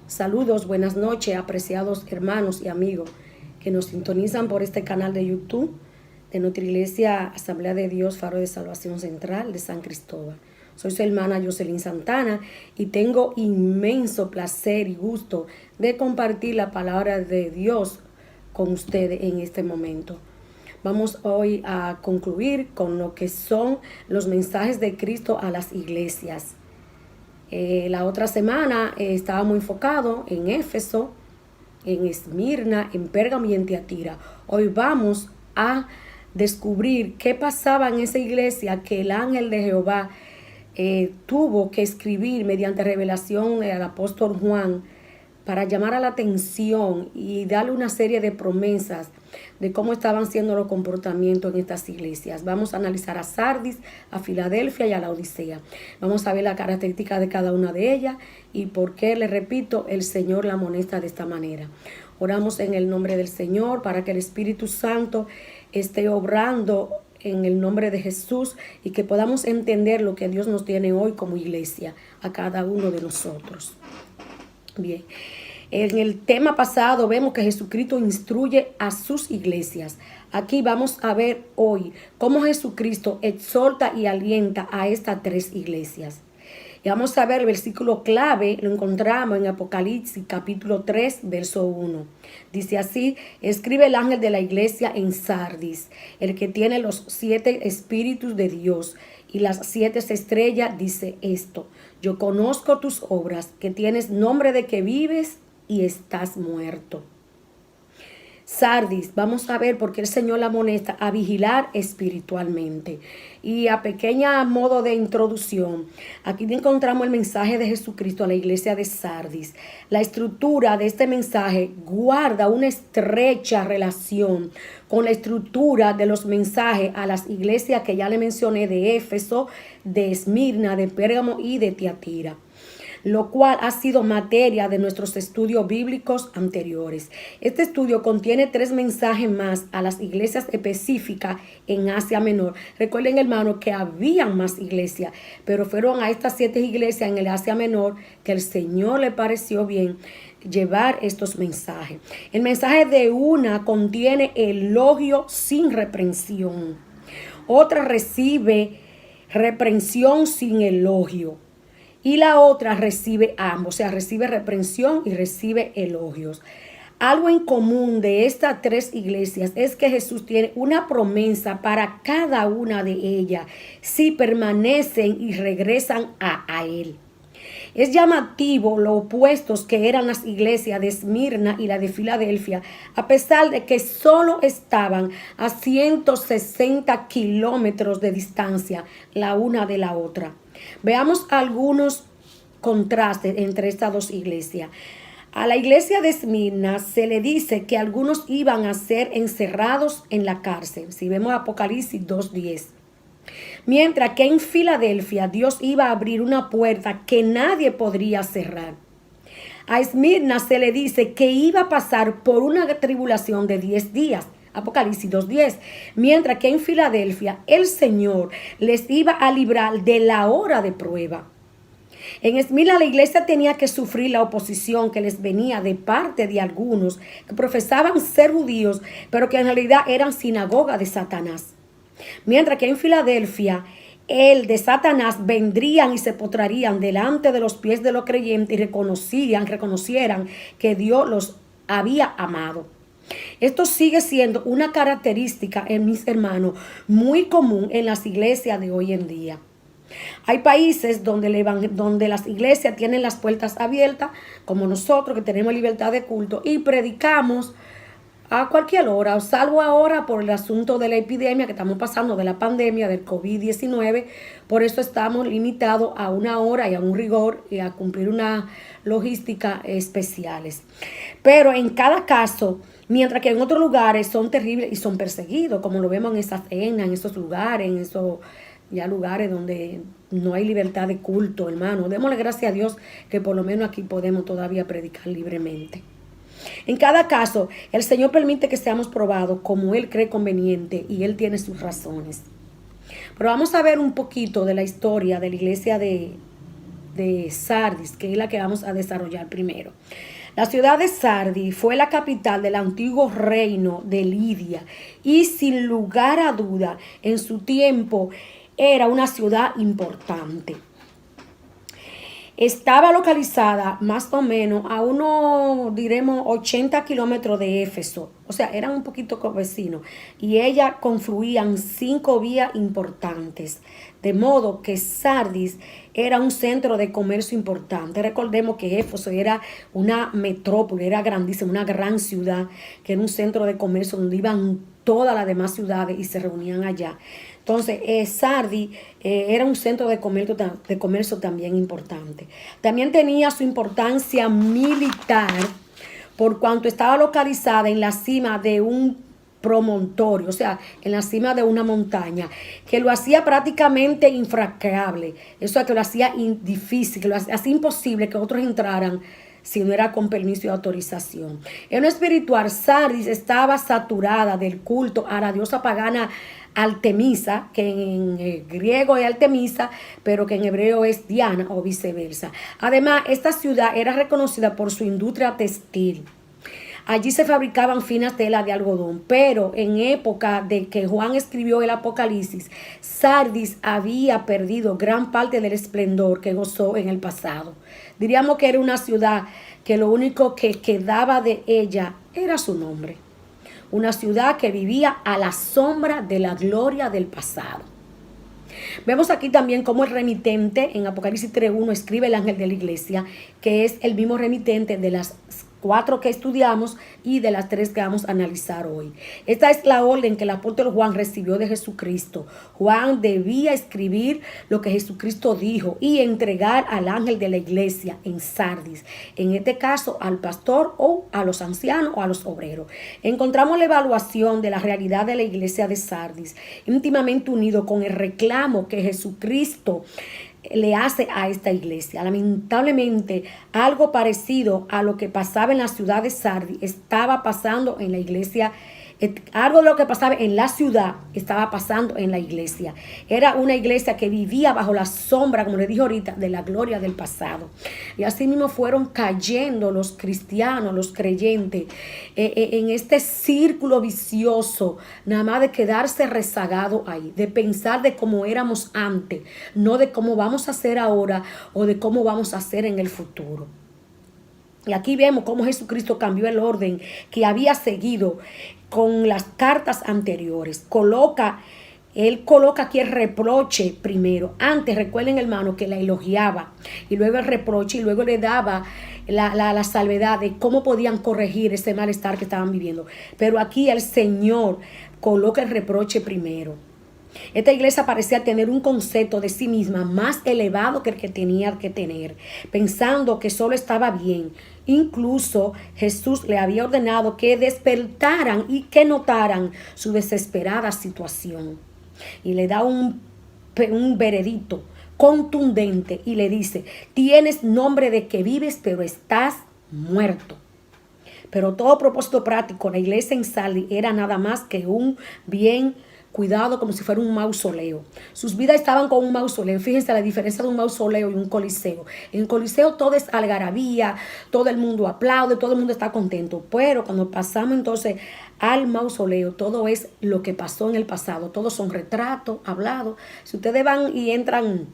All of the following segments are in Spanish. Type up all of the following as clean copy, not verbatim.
Saludos, buenas noches, apreciados hermanos y amigos que nos sintonizan por este canal de YouTube de nuestra iglesia Asamblea de Dios, Faro de Salvación Central de San Cristóbal. Soy su hermana Jocelyn Santana y tengo inmenso placer y gusto de compartir la palabra de Dios con ustedes en este momento. Vamos hoy a concluir con lo que son los mensajes de Cristo a las iglesias. La otra semana estábamos enfocados en Éfeso, en Esmirna, en Pérgamo y en Tiatira. Hoy vamos a descubrir qué pasaba en esa iglesia que el ángel de Jehová tuvo que escribir mediante revelación al apóstol Juan para llamar a la atención y darle una serie de promesas de cómo estaban siendo los comportamientos en estas iglesias. Vamos a analizar a Sardis, a Filadelfia y a la Odisea. Vamos a ver la característica de cada una de ellas y por qué, les repito, el Señor la amonesta de esta manera. Oramos en el nombre del Señor para que el Espíritu Santo esté obrando en el nombre de Jesús y que podamos entender lo que Dios nos tiene hoy como iglesia, a cada uno de nosotros. Bien, en el tema pasado vemos que Jesucristo instruye a sus iglesias. Aquí vamos a ver hoy cómo Jesucristo exhorta y alienta a estas tres iglesias. Y vamos a ver el versículo clave, lo encontramos en Apocalipsis capítulo 3, verso 1. Dice así: escribe el ángel de la iglesia en Sardis, el que tiene los 7 espíritus de Dios y las 7 estrellas, dice esto: yo conozco tus obras, que tienes nombre de que vives y estás muerto. Sardis, vamos a ver por qué el Señor la amonesta a vigilar espiritualmente. Y a pequeña modo de introducción, aquí encontramos el mensaje de Jesucristo a la iglesia de Sardis. La estructura de este mensaje guarda una estrecha relación con la estructura de los mensajes a las iglesias que ya le mencioné, de Éfeso, de Esmirna, de Pérgamo y de Tiatira, lo cual ha sido materia de nuestros estudios bíblicos anteriores. Este estudio contiene 3 mensajes más a las iglesias específicas en Asia Menor. Recuerden, hermanos, que habían más iglesias, pero fueron a estas 7 iglesias en el Asia Menor que el Señor le pareció bien llevar estos mensajes. El mensaje de una contiene elogio sin reprensión. Otra recibe reprensión sin elogio. Y la otra recibe ambos, o sea, recibe reprensión y recibe elogios. Algo en común de estas 3 iglesias es que Jesús tiene una promesa para cada una de ellas si permanecen y regresan a Él. Es llamativo lo opuestos que eran las iglesias de Esmirna y la de Filadelfia, a pesar de que solo estaban a 160 kilómetros de distancia la una de la otra. Veamos algunos contrastes entre estas 2 iglesias. A la iglesia de Esmirna se le dice que algunos iban a ser encerrados en la cárcel. Si vemos Apocalipsis 2:10. Mientras que en Filadelfia Dios iba a abrir una puerta que nadie podría cerrar. A Esmirna se le dice que iba a pasar por una tribulación de 10 días. Apocalipsis 2:10. Mientras que en Filadelfia el Señor les iba a librar de la hora de prueba. En Esmirna la iglesia tenía que sufrir la oposición que les venía de parte de algunos que profesaban ser judíos, pero que en realidad eran sinagoga de Satanás. Mientras que en Filadelfia el de Satanás vendrían y se postrarían delante de los pies de los creyentes y reconocieran que Dios los había amado. Esto sigue siendo una característica, en mis hermanos, muy común en las iglesias de hoy en día. Hay países donde las iglesias tienen las puertas abiertas, como nosotros que tenemos libertad de culto y predicamos a cualquier hora, salvo ahora por el asunto de la epidemia que estamos pasando, de la pandemia del COVID-19. Por eso estamos limitados a una hora y a un rigor y a cumplir una logística especiales. Pero en cada caso, mientras que en otros lugares son terribles y son perseguidos, como lo vemos en esas cenas, en esos lugares, en esos ya lugares donde no hay libertad de culto, hermano. Démosle gracias a Dios que por lo menos aquí podemos todavía predicar libremente. En cada caso, el Señor permite que seamos probados como Él cree conveniente y Él tiene sus razones. Pero vamos a ver un poquito de la historia de la iglesia de de Sardis, que es la que vamos a desarrollar primero. La ciudad de Sardis fue la capital del antiguo reino de Lidia y sin lugar a duda en su tiempo era una ciudad importante. Estaba localizada más o menos a unos, diremos, 80 kilómetros de Éfeso. O sea, eran un poquito vecinos. Y ella confluían 5 vías importantes. De modo que Sardis era un centro de comercio importante. Recordemos que Éfeso era una metrópoli, era grandísima, una gran ciudad, que era un centro de comercio donde iban todas las demás ciudades y se reunían allá. Entonces, Sardis era un centro de comercio también importante. También tenía su importancia militar por cuanto estaba localizada en la cima de un promontorio, o sea, en la cima de una montaña, que lo hacía prácticamente infranqueable. Eso es que lo hacía difícil, que lo hacía imposible que otros entraran si no era con permiso y autorización. En lo espiritual, Sardis estaba saturada del culto a la diosa pagana Artemisa, que en griego es Artemisa, pero que en hebreo es Diana o viceversa. Además, esta ciudad era reconocida por su industria textil. Allí se fabricaban finas telas de algodón, pero en época de que Juan escribió el Apocalipsis, Sardis había perdido gran parte del esplendor que gozó en el pasado. Diríamos que era una ciudad que lo único que quedaba de ella era su nombre. Una ciudad que vivía a la sombra de la gloria del pasado. Vemos aquí también cómo el remitente en Apocalipsis 3:1 escribe el ángel de la iglesia, que es el mismo remitente de las 4 que estudiamos y de las 3 que vamos a analizar hoy. Esta es la orden que el apóstol Juan recibió de Jesucristo. Juan debía escribir lo que Jesucristo dijo y entregar al ángel de la iglesia en Sardis, en este caso al pastor o a los ancianos o a los obreros. Encontramos la evaluación de la realidad de la iglesia de Sardis, íntimamente unido con el reclamo que Jesucristo le hace a esta iglesia. Lamentablemente, algo parecido a lo que pasaba en la ciudad de Sardis estaba pasando en la iglesia. Algo de lo que pasaba en la ciudad estaba pasando en la iglesia. Era una iglesia que vivía bajo la sombra, como le dije ahorita, de la gloria del pasado. Y así mismo fueron cayendo los cristianos, los creyentes, en este círculo vicioso, nada más de quedarse rezagado ahí, de pensar de cómo éramos antes, no de cómo vamos a hacer ahora o de cómo vamos a hacer en el futuro. Y aquí vemos cómo Jesucristo cambió el orden que había seguido con las cartas anteriores. Él coloca aquí el reproche primero. Antes, recuerden, hermano, que la elogiaba. Y luego el reproche y luego le daba la salvedad de cómo podían corregir ese malestar que estaban viviendo. Pero aquí el Señor coloca el reproche primero. Esta iglesia parecía tener un concepto de sí misma más elevado que el que tenía que tener, pensando que solo estaba bien. Incluso Jesús le había ordenado que despertaran y que notaran su desesperada situación. Y le da un veredicto contundente y le dice: tienes nombre de que vives, pero estás muerto. Pero todo propósito práctico, la iglesia en Sardis era nada más que un bien cuidado, como si fuera un mausoleo. Sus vidas estaban con un mausoleo. Fíjense la diferencia de un mausoleo y un coliseo. En el coliseo todo es algarabía, todo el mundo aplaude, todo el mundo está contento. Pero cuando pasamos entonces al mausoleo, todo es lo que pasó en el pasado. Todos son retratos, hablados. Si ustedes van y entran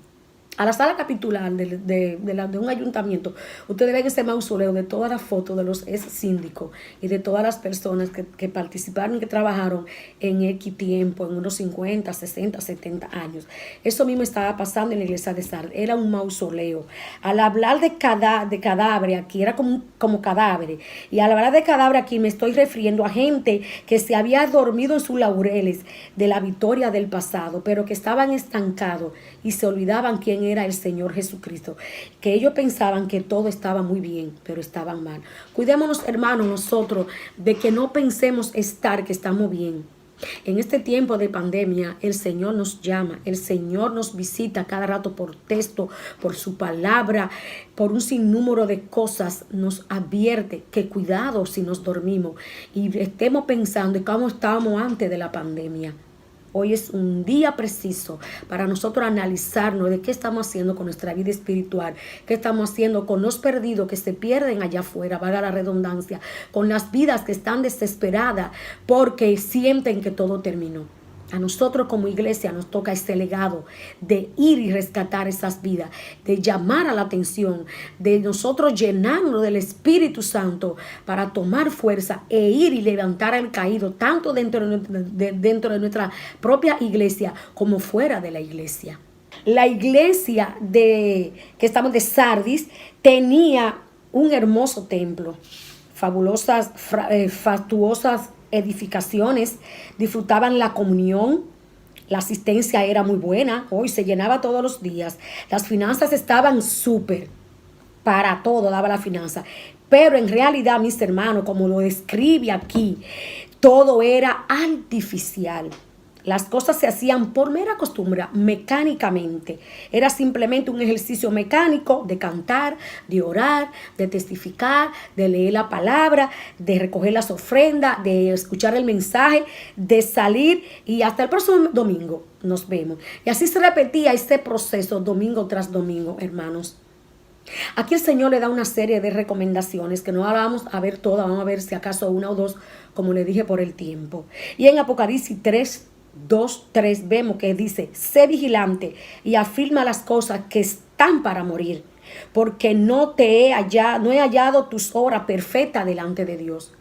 a la sala capitular de un ayuntamiento, ustedes ven ese mausoleo de todas las fotos de los ex síndicos y de todas las personas que participaron y que trabajaron en X tiempo, en unos 50, 60, 70 años. Eso mismo estaba pasando en la iglesia de Sardis. Era un mausoleo. Al hablar de cadáver aquí, era como cadáveres. Y al hablar de cadáver aquí me estoy refiriendo a gente que se había dormido en sus laureles de la victoria del pasado, pero que estaban estancados y se olvidaban quién era el Señor Jesucristo, que ellos pensaban que todo estaba muy bien, pero estaban mal. Cuidémonos, hermanos, nosotros, de que no pensemos que estamos bien. En este tiempo de pandemia, el Señor nos llama, el Señor nos visita cada rato por texto, por su palabra, por un sinnúmero de cosas. Nos advierte que cuidado si nos dormimos y estemos pensando en cómo estábamos antes de la pandemia. Hoy es un día preciso para nosotros analizarnos de qué estamos haciendo con nuestra vida espiritual, qué estamos haciendo con los perdidos que se pierden allá afuera, valga la redundancia, con las vidas que están desesperadas porque sienten que todo terminó. A nosotros como iglesia nos toca este legado de ir y rescatar esas vidas, de llamar a la atención, de nosotros llenarnos del Espíritu Santo para tomar fuerza e ir y levantar al caído, tanto dentro de nuestra propia iglesia como fuera de la iglesia. La iglesia que estamos de Sardis tenía un hermoso templo, fabulosas, fastuosas edificaciones, disfrutaban la comunión, la asistencia era muy buena, hoy se llenaba todos los días, las finanzas estaban súper, para todo daba la finanza, pero en realidad, mis hermanos, como lo describe aquí, todo era artificial. Las cosas se hacían por mera costumbre, mecánicamente. Era simplemente un ejercicio mecánico de cantar, de orar, de testificar, de leer la palabra, de recoger las ofrendas, de escuchar el mensaje, de salir y hasta el próximo domingo nos vemos. Y así se repetía este proceso domingo tras domingo, hermanos. Aquí el Señor le da una serie de recomendaciones que no vamos a ver todas, vamos a ver si acaso una o dos, como le dije, por el tiempo. Y en Apocalipsis 3:2-3 vemos que dice: sé vigilante y afirma las cosas que están para morir, porque no he hallado tus obras perfectas delante de Dios.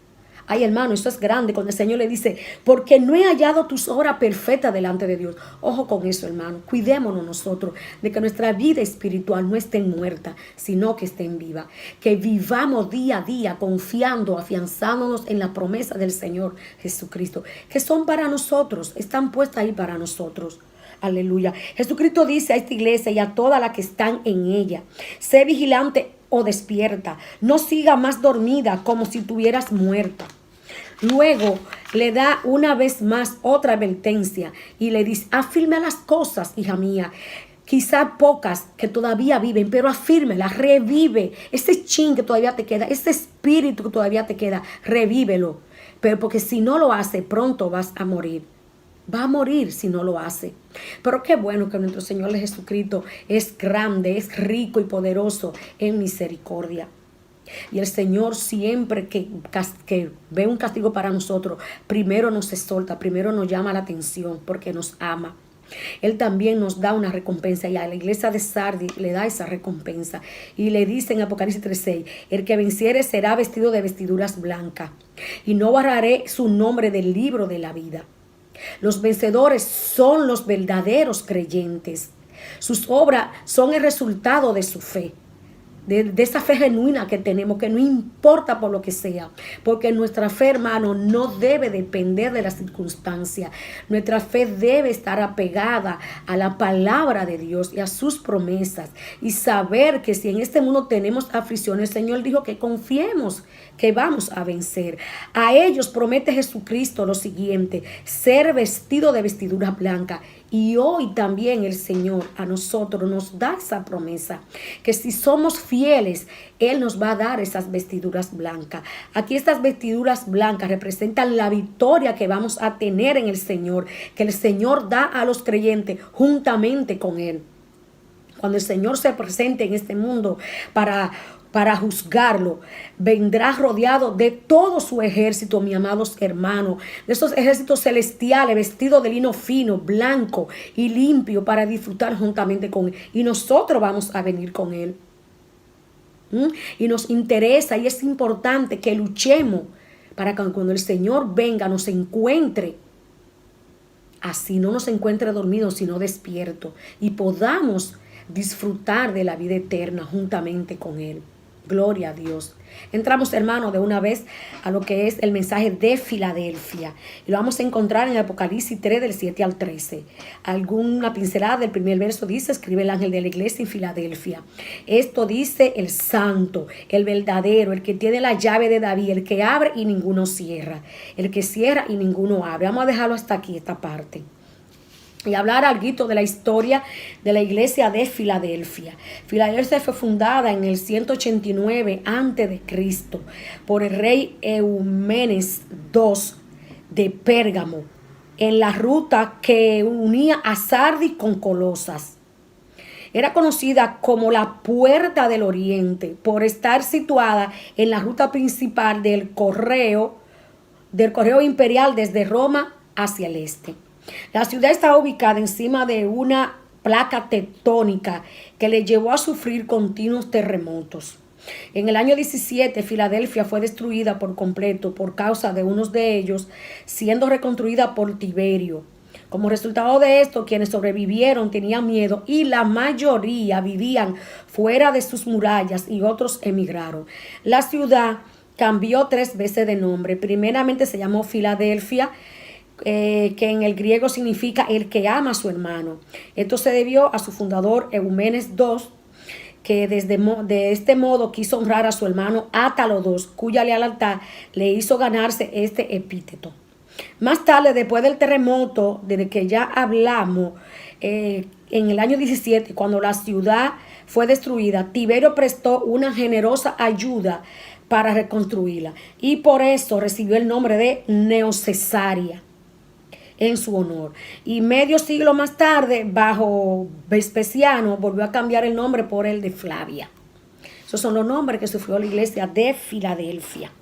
Ay, hermano, eso es grande cuando el Señor le dice: porque no he hallado tus obras perfectas delante de Dios. Ojo con eso, hermano. Cuidémonos nosotros de que nuestra vida espiritual no esté muerta, sino que esté viva. Que vivamos día a día confiando, afianzándonos en la promesa del Señor Jesucristo, que son para nosotros, están puestas ahí para nosotros. Aleluya. Jesucristo dice a esta iglesia y a todas las que están en ella: sé vigilante o despierta, no siga más dormida como si tuvieras muerta. Luego le da una vez más otra advertencia y le dice: afirma las cosas, hija mía, quizá pocas que todavía viven, pero afírmelas, revive ese chin que todavía te queda, ese espíritu que todavía te queda, revívelo, pero porque si no lo hace, pronto vas a morir. Va a morir si no lo hace. Pero qué bueno que nuestro Señor Jesucristo es grande, es rico y poderoso en misericordia. Y el Señor siempre que ve un castigo para nosotros, primero nos exhorta, primero nos llama la atención porque nos ama. Él también nos da una recompensa y a la iglesia de Sardis le da esa recompensa. Y le dice en Apocalipsis 3:6: el que venciere será vestido de vestiduras blancas y no borraré su nombre del libro de la vida. Los vencedores son los verdaderos creyentes. Sus obras son el resultado de su fe, de esa fe genuina que tenemos, que no importa por lo que sea, porque nuestra fe, hermano, no debe depender de las circunstancias. Nuestra fe debe estar apegada a la palabra de Dios y a sus promesas, y saber que si en este mundo tenemos aflicciones, el Señor dijo que confiemos que vamos a vencer. A ellos promete Jesucristo lo siguiente: ser vestido de vestiduras blancas. Y hoy también el Señor a nosotros nos da esa promesa, que si somos fieles, Él nos va a dar esas vestiduras blancas. Aquí estas vestiduras blancas representan la victoria que vamos a tener en el Señor, que el Señor da a los creyentes juntamente con Él. Cuando el Señor se presente en este mundo para juzgarlo, vendrá rodeado de todo su ejército, mis amados hermanos, de esos ejércitos celestiales vestidos de lino fino, blanco y limpio, para disfrutar juntamente con Él. Y nosotros vamos a venir con Él. Y nos interesa y es importante que luchemos para que cuando el Señor venga nos encuentre así, no nos encuentre dormidos, sino despiertos, y podamos disfrutar de la vida eterna juntamente con Él. Gloria a Dios. Entramos, hermanos, de una vez a lo que es el mensaje de Filadelfia. Y lo vamos a encontrar en Apocalipsis 3, del 7 al 13. Alguna pincelada del primer verso dice: escribe el ángel de la iglesia en Filadelfia. Esto dice el santo, el verdadero, el que tiene la llave de David, el que abre y ninguno cierra, el que cierra y ninguno abre. Vamos a dejarlo hasta aquí, esta parte, y hablar algo de la historia de la iglesia de Filadelfia. Filadelfia fue fundada en el 189 a.C. por el rey Eumenes II de Pérgamo. en la ruta que unía a Sardis con Colosas. Era conocida como la Puerta del Oriente por estar situada en la ruta principal del correo imperial desde Roma hacia el este. La ciudad está ubicada encima de una placa tectónica que le llevó a sufrir continuos terremotos. En el año 17, Filadelfia fue destruida por completo por causa de unos de ellos, siendo reconstruida por Tiberio. Como resultado de esto, quienes sobrevivieron tenían miedo y la mayoría vivían fuera de sus murallas y otros emigraron. La ciudad cambió 3 veces de nombre. Primeramente se llamó Filadelfia, que en el griego significa el que ama a su hermano. Esto se debió a su fundador Eumenes II, que de este modo quiso honrar a su hermano Átalo II, cuya lealtad le hizo ganarse este epíteto. Más tarde, después del terremoto del que ya hablamos, en el año 17, cuando la ciudad fue destruida, Tiberio prestó una generosa ayuda para reconstruirla y por eso recibió el nombre de Neocesaria en su honor. Y medio siglo más tarde, bajo Vespasiano, volvió a cambiar el nombre por el de Flavia. Esos son los nombres que sufrió la iglesia de Filadelfia.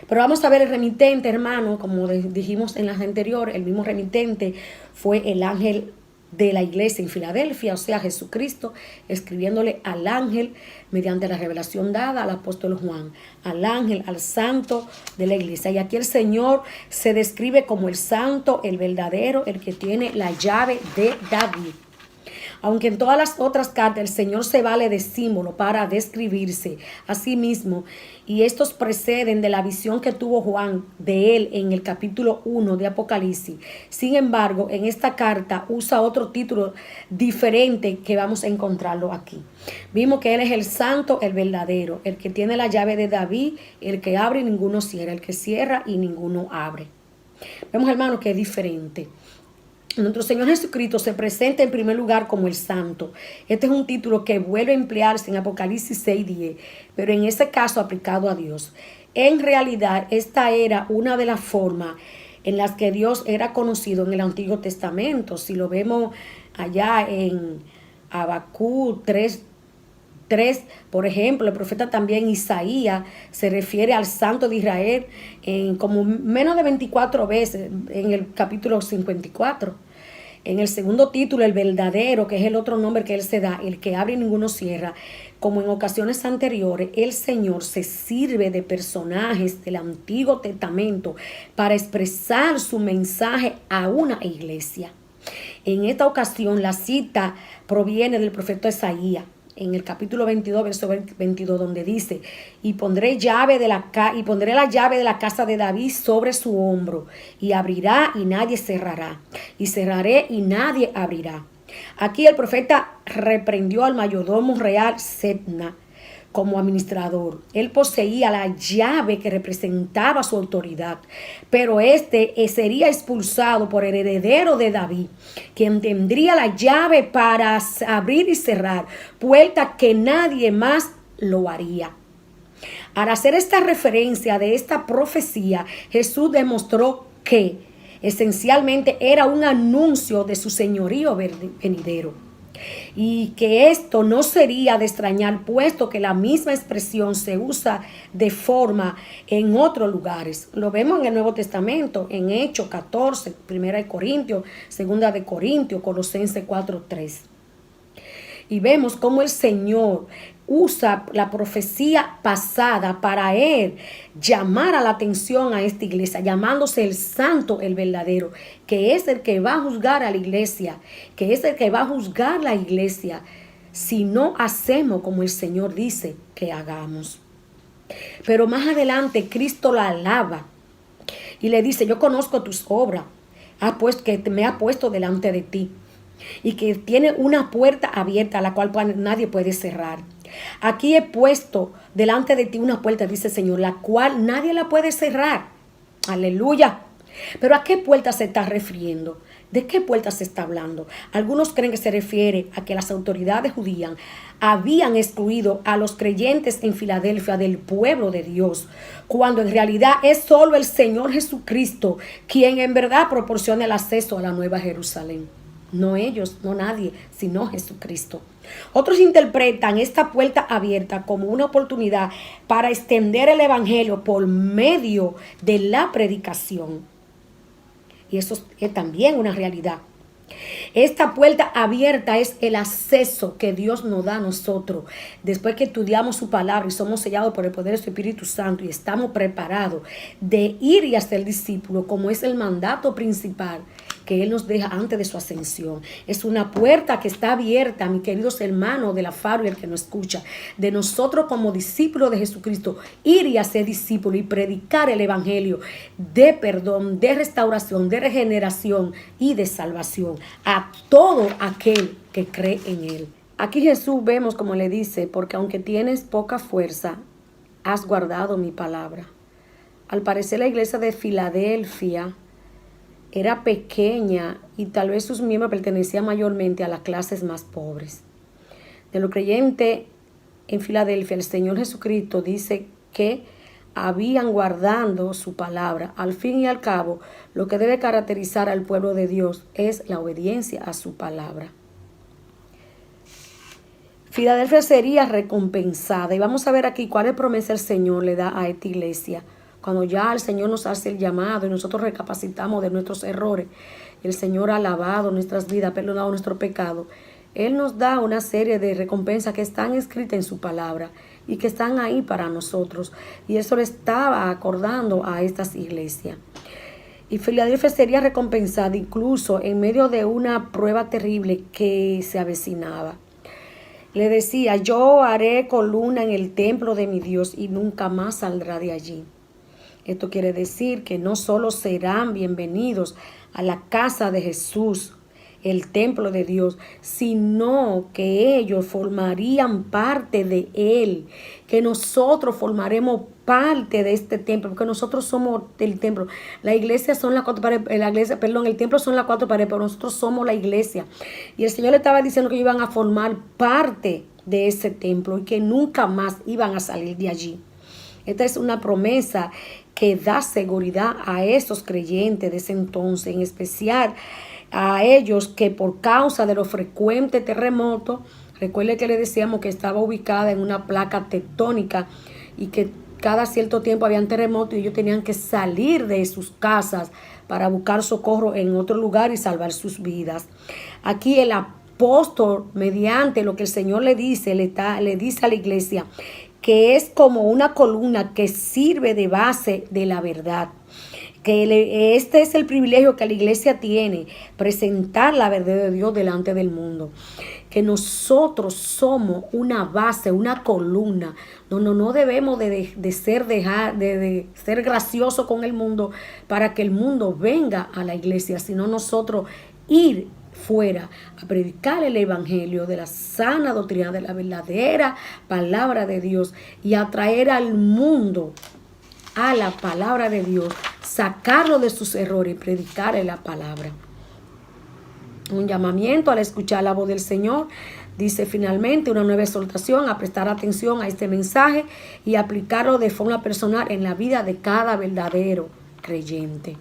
Pero vamos a ver el remitente, hermano, como dijimos en las anteriores, el mismo remitente fue el ángel de la iglesia en Filadelfia, o sea, Jesucristo, escribiéndole al ángel mediante la revelación dada al apóstol Juan, al ángel, al santo de la iglesia. Y aquí el Señor se describe como el santo, el verdadero, el que tiene la llave de David. Aunque en todas las otras cartas el Señor se vale de símbolo para describirse a sí mismo, y estos preceden de la visión que tuvo Juan de él en el capítulo 1 de Apocalipsis. Sin embargo, en esta carta usa otro título diferente que vamos a encontrarlo aquí. Vimos que él es el santo, el verdadero, el que tiene la llave de David, el que abre y ninguno cierra, el que cierra y ninguno abre. Vemos, hermano, que es diferente. Nuestro Señor Jesucristo se presenta en primer lugar como el santo. Este es un título que vuelve a emplearse en Apocalipsis 6:10, pero en ese caso aplicado a Dios. En realidad, esta era una de las formas en las que Dios era conocido en el Antiguo Testamento. Si lo vemos allá en Habacuc 3, por ejemplo, el profeta también Isaías se refiere al santo de Israel en como menos de 24 veces en el capítulo 54. En el segundo título, el verdadero, que es el otro nombre que él se da, el que abre y ninguno cierra, como en ocasiones anteriores, el Señor se sirve de personajes del Antiguo Testamento para expresar su mensaje a una iglesia. En esta ocasión, la cita proviene del profeta Isaías, en el capítulo 22, verso 22, donde dice: y pondré la llave de la casa de David sobre su hombro, y abrirá y nadie cerrará, y cerraré y nadie abrirá. Aquí el profeta reprendió al mayordomo real Sebna como administrador. Él poseía la llave que representaba su autoridad, pero este sería expulsado por el heredero de David, quien tendría la llave para abrir y cerrar puertas que nadie más lo haría. Al hacer esta referencia de esta profecía, Jesús demostró que esencialmente era un anuncio de su señorío venidero. Y que esto no sería de extrañar, puesto que la misma expresión se usa de forma en otros lugares. Lo vemos en el Nuevo Testamento, en Hechos 14, 1 de Corintios, 2 de Corintios, Colosenses 4:3. Y vemos cómo el Señor usa la profecía pasada para él llamar a la atención a esta iglesia, llamándose el santo, el verdadero, que es el que va a juzgar a la iglesia, que es el que va a juzgar la iglesia si no hacemos como el Señor dice que hagamos. Pero más adelante Cristo la alaba y le dice: yo conozco tus obras, que me ha puesto delante de ti, y que tiene una puerta abierta a la cual nadie puede cerrar. Aquí he puesto delante de ti una puerta, dice el Señor, la cual nadie la puede cerrar. Aleluya. Pero ¿a qué puerta se está refiriendo? ¿De qué puerta se está hablando? Algunos creen que se refiere a que las autoridades judías habían excluido a los creyentes en Filadelfia del pueblo de Dios, cuando en realidad es solo el Señor Jesucristo quien en verdad proporciona el acceso a la Nueva Jerusalén. No ellos, no nadie, sino Jesucristo. Otros interpretan esta puerta abierta como una oportunidad para extender el evangelio por medio de la predicación. Y eso es también una realidad. Esta puerta abierta es el acceso que Dios nos da a nosotros. Después que estudiamos su palabra y somos sellados por el poder de su Espíritu Santo y estamos preparados de ir y hacer discípulos, como es el mandato principal que Él nos deja antes de su ascensión. Es una puerta que está abierta, mis queridos hermanos de la Faro y el que nos escucha, de nosotros como discípulos de Jesucristo, ir y hacer discípulos y predicar el evangelio de perdón, de restauración, de regeneración y de salvación a todo aquel que cree en Él. Aquí Jesús vemos como le dice, porque aunque tienes poca fuerza, has guardado mi palabra. Al parecer la iglesia de Filadelfia era pequeña y tal vez sus miembros pertenecían mayormente a las clases más pobres. De los creyentes en Filadelfia, el Señor Jesucristo dice que habían guardado su palabra. Al fin y al cabo, lo que debe caracterizar al pueblo de Dios es la obediencia a su palabra. Filadelfia sería recompensada. Y vamos a ver aquí cuál es la promesa el Señor le da a esta iglesia. Cuando ya el Señor nos hace el llamado y nosotros recapacitamos de nuestros errores, el Señor ha lavado nuestras vidas, perdonado nuestro pecado, Él nos da una serie de recompensas que están escritas en su palabra y que están ahí para nosotros. Y eso le estaba acordando a estas iglesias. Y Filadelfia sería recompensada incluso en medio de una prueba terrible que se avecinaba. Le decía, yo haré columna en el templo de mi Dios y nunca más saldrá de allí. Esto quiere decir que no solo serán bienvenidos a la casa de Jesús, el templo de Dios, sino que ellos formarían parte de Él, que nosotros formaremos parte de este templo, porque nosotros somos el templo. La iglesia son las cuatro paredes, el templo son las cuatro paredes, pero nosotros somos la iglesia. Y el Señor le estaba diciendo que iban a formar parte de ese templo y que nunca más iban a salir de allí. Esta es una promesa que da seguridad a esos creyentes de ese entonces, en especial a ellos que por causa de los frecuentes terremotos, recuerde que le decíamos que estaba ubicada en una placa tectónica y que cada cierto tiempo habían terremotos y ellos tenían que salir de sus casas para buscar socorro en otro lugar y salvar sus vidas. Aquí el apóstol, mediante lo que el Señor le dice, le dice a la iglesia, que es como una columna que sirve de base de la verdad. Que este es el privilegio que la iglesia tiene, presentar la verdad de Dios delante del mundo. Que nosotros somos una base, una columna. No debemos de ser graciosos con el mundo para que el mundo venga a la iglesia, sino nosotros ir fuera a predicar el evangelio de la sana doctrina, de la verdadera palabra de Dios y a traer al mundo a la palabra de Dios, sacarlo de sus errores y predicarle la palabra. Un llamamiento al escuchar la voz del Señor. Dice finalmente una nueva exhortación a prestar atención a este mensaje y aplicarlo de forma personal en la vida de cada verdadero creyente.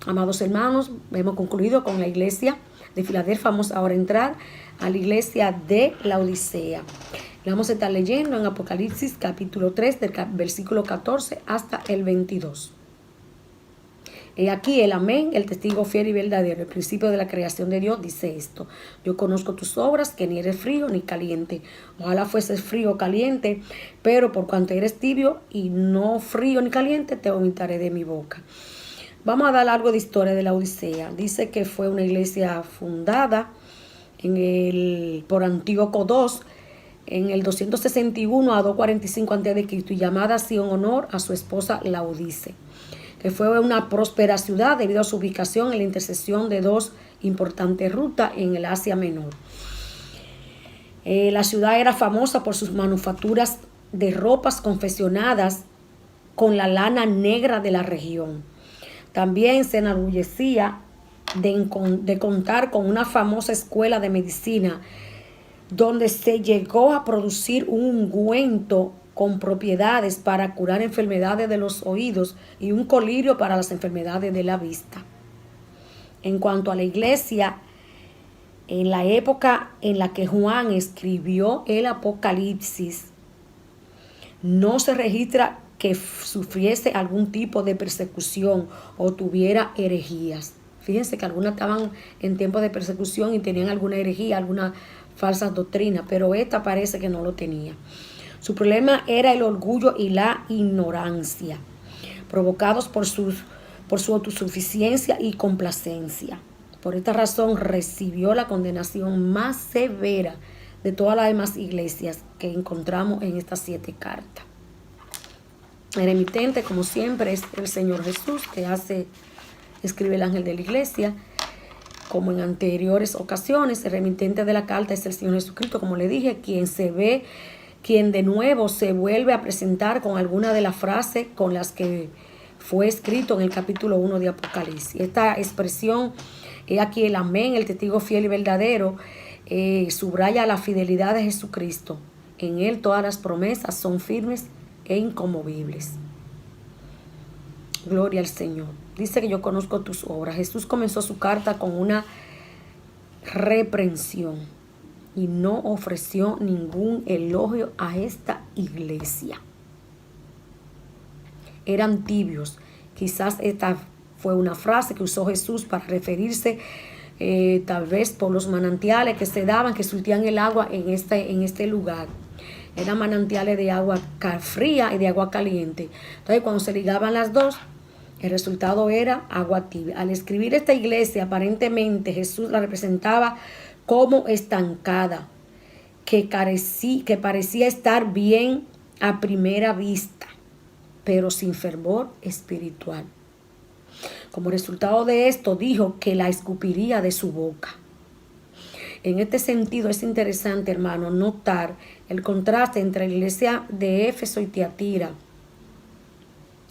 Amados hermanos, hemos concluido con la iglesia de Filadelfia. Vamos ahora a entrar a la iglesia de Laodicea. La vamos a estar leyendo en Apocalipsis capítulo 3, del versículo 14 hasta el 22. Y aquí el amén, el testigo fiel y verdadero, el principio de la creación de Dios, dice esto: yo conozco tus obras, que ni eres frío ni caliente. Ojalá fueses frío o caliente, pero por cuanto eres tibio y no frío ni caliente, te vomitaré de mi boca. Vamos a dar algo de historia de Laodicea. Dice que fue una iglesia fundada por Antíoco II en el 261 a 245 a.C. y llamada así en honor a su esposa Laodice, que fue una próspera ciudad debido a su ubicación en la intersección de dos importantes rutas en el Asia Menor. La ciudad era famosa por sus manufacturas de ropas confeccionadas con la lana negra de la región. También se enorgullecía de contar con una famosa escuela de medicina donde se llegó a producir un ungüento con propiedades para curar enfermedades de los oídos y un colirio para las enfermedades de la vista. En cuanto a la iglesia, en la época en la que Juan escribió el Apocalipsis, no se registra que sufriese algún tipo de persecución o tuviera herejías. Fíjense que algunas estaban en tiempo de persecución y tenían alguna herejía, alguna falsa doctrina, pero esta parece que no lo tenía. Su problema era el orgullo y la ignorancia, provocados por su autosuficiencia y complacencia. Por esta razón recibió la condenación más severa de todas las demás iglesias que encontramos en estas 7 cartas. El emitente, como siempre, es el Señor Jesús, que escribe el ángel de la iglesia. Como en anteriores ocasiones, el remitente de la carta es el Señor Jesucristo, como le dije, quien de nuevo se vuelve a presentar con alguna de las frases con las que fue escrito en el capítulo 1 de Apocalipsis. Esta expresión, aquí el amén, el testigo fiel y verdadero, subraya la fidelidad de Jesucristo. En él todas las promesas son firmes e inconmovibles. Gloria al Señor. Dice que yo conozco tus obras. Jesús comenzó su carta con una reprensión y no ofreció ningún elogio a esta iglesia. Eran tibios. Quizás esta fue una frase que usó Jesús para referirse tal vez por los manantiales que se daban, que surtían el agua en este lugar. Eran manantiales de agua fría y de agua caliente. Entonces, cuando se ligaban las dos, el resultado era agua tibia. Al escribir esta iglesia, aparentemente Jesús la representaba como estancada, que parecía estar bien a primera vista, pero sin fervor espiritual. Como resultado de esto, dijo que la escupiría de su boca. En este sentido, es interesante, hermano, notar el contraste entre la iglesia de Éfeso y Tiatira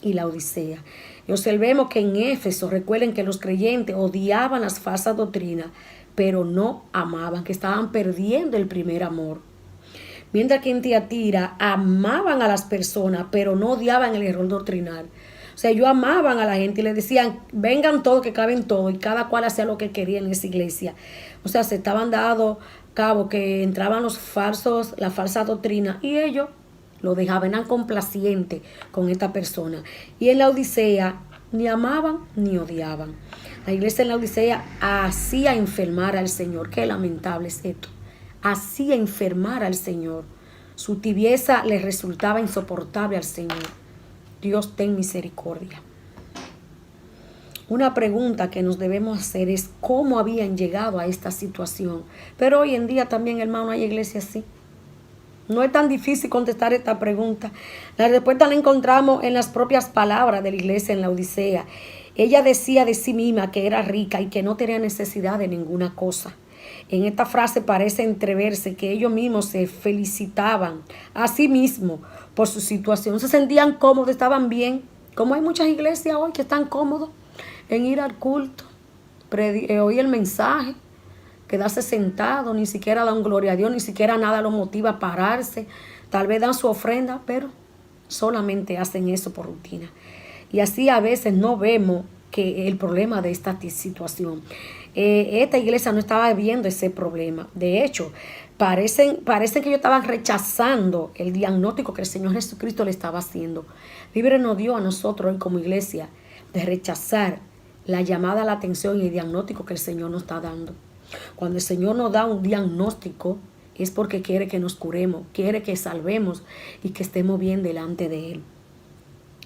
y la Odisea. Y observemos que en Éfeso, recuerden que los creyentes odiaban las falsas doctrinas, pero no amaban, que estaban perdiendo el primer amor. Mientras que en Tiatira amaban a las personas, pero no odiaban el error doctrinal. O sea, ellos amaban a la gente y les decían, vengan todos, que caben todos, y cada cual hacía lo que quería en esa iglesia. O sea, se estaban dando cabo que entraban la falsa doctrina, y ellos lo dejaban, eran complacientes con esta persona. Y en la Odisea ni amaban ni odiaban. La iglesia en la Odisea hacía enfermar al Señor. Qué lamentable es esto. Hacía enfermar al Señor. Su tibieza le resultaba insoportable al Señor. Dios, ten misericordia. Una pregunta que nos debemos hacer es cómo habían llegado a esta situación. Pero hoy en día también, hermano, hay iglesias así. No es tan difícil contestar esta pregunta. La respuesta la encontramos en las propias palabras de la iglesia en la Odisea. Ella decía de sí misma que era rica y que no tenía necesidad de ninguna cosa. En esta frase parece entreverse que ellos mismos se felicitaban a sí mismos por su situación. Se sentían cómodos, estaban bien. Como hay muchas iglesias hoy que están cómodos en ir al culto, oír el mensaje, quedarse sentado, ni siquiera dan gloria a Dios, ni siquiera nada los motiva a pararse. Tal vez dan su ofrenda, pero solamente hacen eso por rutina. Y así a veces no vemos que el problema de esta situación. Esta iglesia no estaba viendo ese problema. De hecho, parece que ellos estaban rechazando el diagnóstico que el Señor Jesucristo le estaba haciendo. Libre nos dio a nosotros hoy como iglesia de rechazar la llamada a la atención y el diagnóstico que el Señor nos está dando. Cuando el Señor nos da un diagnóstico es porque quiere que nos curemos, quiere que salvemos y que estemos bien delante de Él.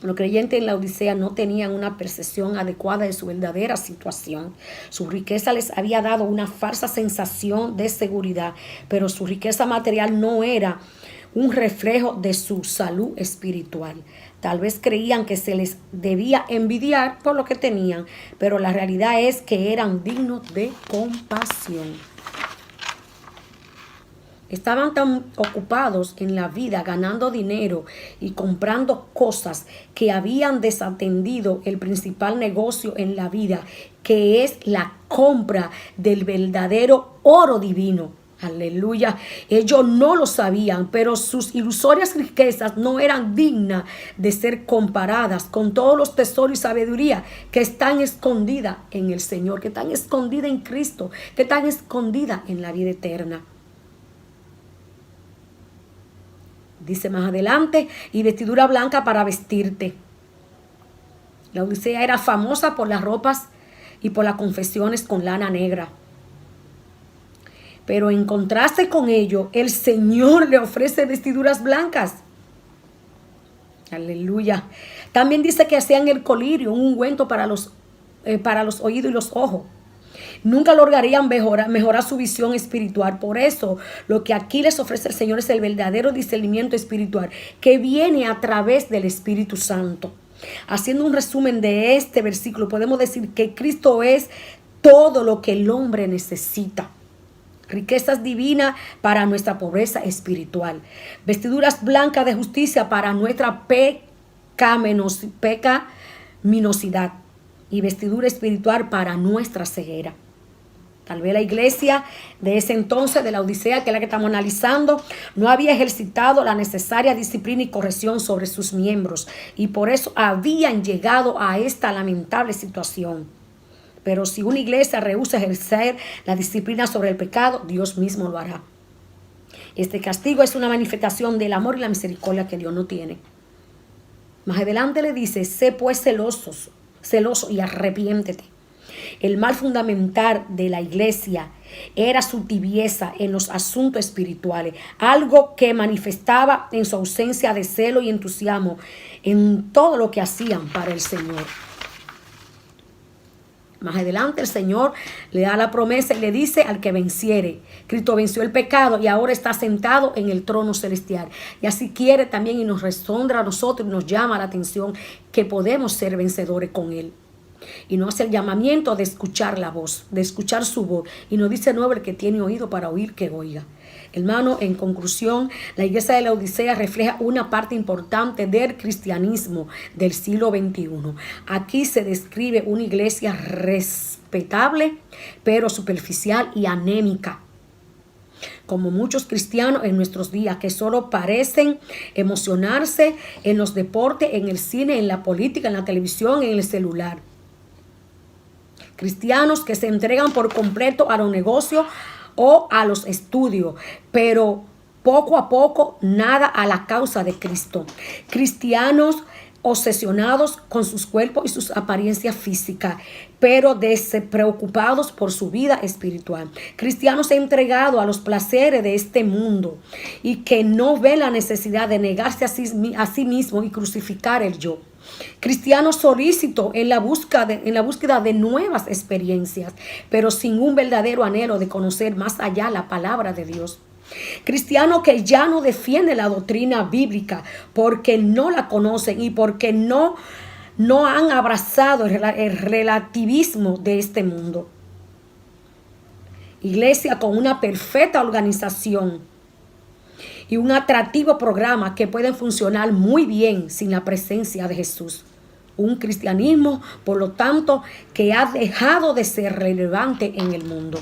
Los creyentes en la Odisea no tenían una percepción adecuada de su verdadera situación. Su riqueza les había dado una falsa sensación de seguridad, pero su riqueza material no era un reflejo de su salud espiritual. Tal vez creían que se les debía envidiar por lo que tenían, pero la realidad es que eran dignos de compasión. Estaban tan ocupados en la vida, ganando dinero y comprando cosas, que habían desatendido el principal negocio en la vida, que es la compra del verdadero oro divino. Aleluya. Ellos no lo sabían, pero sus ilusorias riquezas no eran dignas de ser comparadas con todos los tesoros y sabiduría que están escondidas en el Señor, que están escondidas en Cristo, que están escondidas en la vida eterna. Dice más adelante, y vestidura blanca para vestirte. La Odisea era famosa por las ropas y por las confesiones con lana negra. Pero en contraste con ello, el Señor le ofrece vestiduras blancas. Aleluya. También dice que hacían el colirio, un ungüento para los oídos y los ojos. Nunca lograrían mejorar su visión espiritual. Por eso, lo que aquí les ofrece el Señor es el verdadero discernimiento espiritual que viene a través del Espíritu Santo. Haciendo un resumen de este versículo, podemos decir que Cristo es todo lo que el hombre necesita. Riquezas divinas para nuestra pobreza espiritual. Vestiduras blancas de justicia para nuestra pecaminosidad. Y vestidura espiritual para nuestra ceguera. Tal vez la iglesia de ese entonces, de la Odisea, que es la que estamos analizando, no había ejercitado la necesaria disciplina y corrección sobre sus miembros. Y por eso habían llegado a esta lamentable situación. Pero si una iglesia rehúsa ejercer la disciplina sobre el pecado, Dios mismo lo hará. Este castigo es una manifestación del amor y la misericordia que Dios no tiene. Más adelante le dice, sé pues celoso y arrepiéntete. El mal fundamental de la iglesia era su tibieza en los asuntos espirituales, algo que manifestaba en su ausencia de celo y entusiasmo en todo lo que hacían para el Señor. Más adelante el Señor le da la promesa y le dice al que venciere. Cristo venció el pecado y ahora está sentado en el trono celestial. Y así quiere también y nos responde a nosotros y nos llama la atención que podemos ser vencedores con Él. Y nos hace el llamamiento de escuchar la voz, de escuchar su voz. Y nos dice nuevo, el que tiene oído para oír, que oiga. Hermano, en conclusión, la iglesia de la Odisea refleja una parte importante del cristianismo del siglo XXI. Aquí se describe una iglesia respetable, pero superficial y anémica. Como muchos cristianos en nuestros días que solo parecen emocionarse en los deportes, en el cine, en la política, en la televisión, en el celular. Cristianos que se entregan por completo a los negocios o a los estudios, pero poco a poco nada a la causa de Cristo. Cristianos obsesionados con sus cuerpos y sus apariencias físicas, pero despreocupados por su vida espiritual. Cristianos entregados a los placeres de este mundo y que no ven la necesidad de negarse a sí mismo y crucificar el yo. Cristianos solícitos en la búsqueda de nuevas experiencias, pero sin un verdadero anhelo de conocer más allá la palabra de Dios. Cristianos que ya no defienden la doctrina bíblica porque no la conocen y porque no han abrazado el relativismo de este mundo. Iglesia con una perfecta organización y un atractivo programa que pueden funcionar muy bien sin la presencia de Jesús. Un cristianismo, por lo tanto, que ha dejado de ser relevante en el mundo.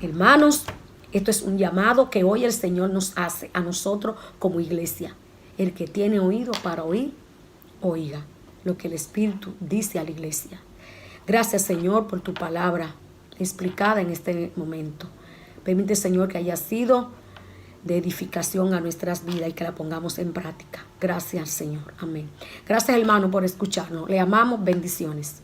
Hermanos, esto es un llamado que hoy el Señor nos hace a nosotros como iglesia. El que tiene oído para oír, oiga lo que el Espíritu dice a la iglesia. Gracias, Señor, por tu palabra explicada en este momento. Permite, Señor, que haya sido de edificación a nuestras vidas y que la pongamos en práctica. Gracias, Señor. Amén. Gracias, hermano, por escucharnos. Le amamos. Bendiciones.